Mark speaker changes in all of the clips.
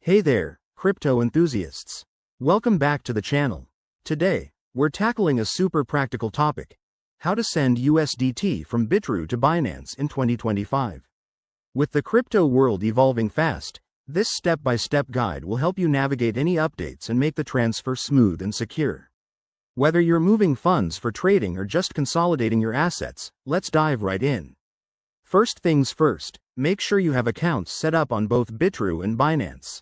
Speaker 1: Hey there, crypto enthusiasts. Welcome back to the channel. Today, we're tackling a super practical topic: how to send USDT from Bitrue to Binance in 2025. With the crypto world evolving fast, this step-by-step guide will help you navigate any updates and make the transfer smooth and secure. Whether you're moving funds for trading or just consolidating your assets, let's dive right in. First things first, make sure you have accounts set up on both Bitrue and Binance.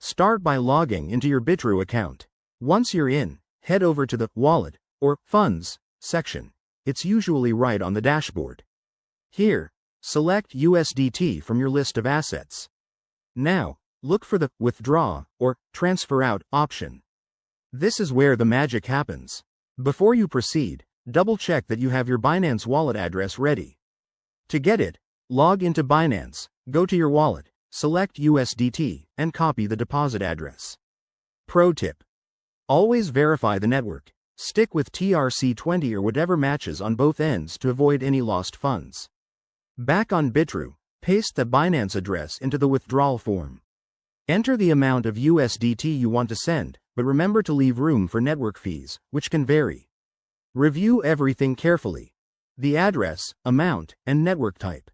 Speaker 1: Start by logging into your Bitrue account. Once you're in, head over to the Wallet or Funds section. It's usually right on the dashboard. Here, select USDT from your list of assets. Now, look for the Withdraw or Transfer Out option. This is where the magic happens. Before you proceed, double-check that you have your Binance wallet address ready. To get it, log into Binance, go to your wallet, select USDT, and copy the deposit address. Pro tip: always verify the network. Stick with TRC20 or whatever matches on both ends to avoid any lost funds. Back on Bitrue, paste the Binance address into the withdrawal form. Enter the amount of USDT you want to send, but remember to leave room for network fees, which can vary. Review everything carefully: the address, amount, and network type.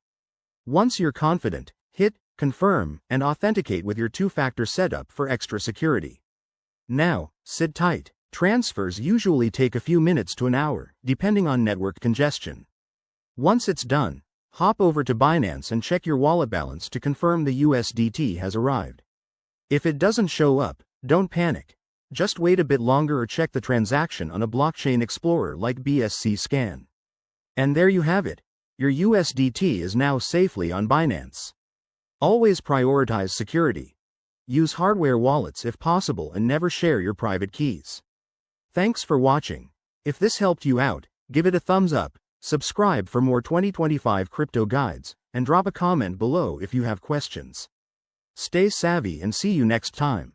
Speaker 1: Once you're confident, hit Confirm and authenticate with your two-factor setup for extra security. Now, sit tight. Transfers usually take a few minutes to an hour, depending on network congestion. Once it's done, hop over to Binance and check your wallet balance to confirm the USDT has arrived. If it doesn't show up, don't panic. Just wait a bit longer or check the transaction on a blockchain explorer like BSC Scan. And there you have it. Your USDT is now safely on Binance. Always prioritize security. Use hardware wallets if possible and never share your private keys. Thanks for watching. If this helped you out, give it a thumbs up, subscribe for more 2025 crypto guides, and drop a comment below if you have questions. Stay savvy and see you next time.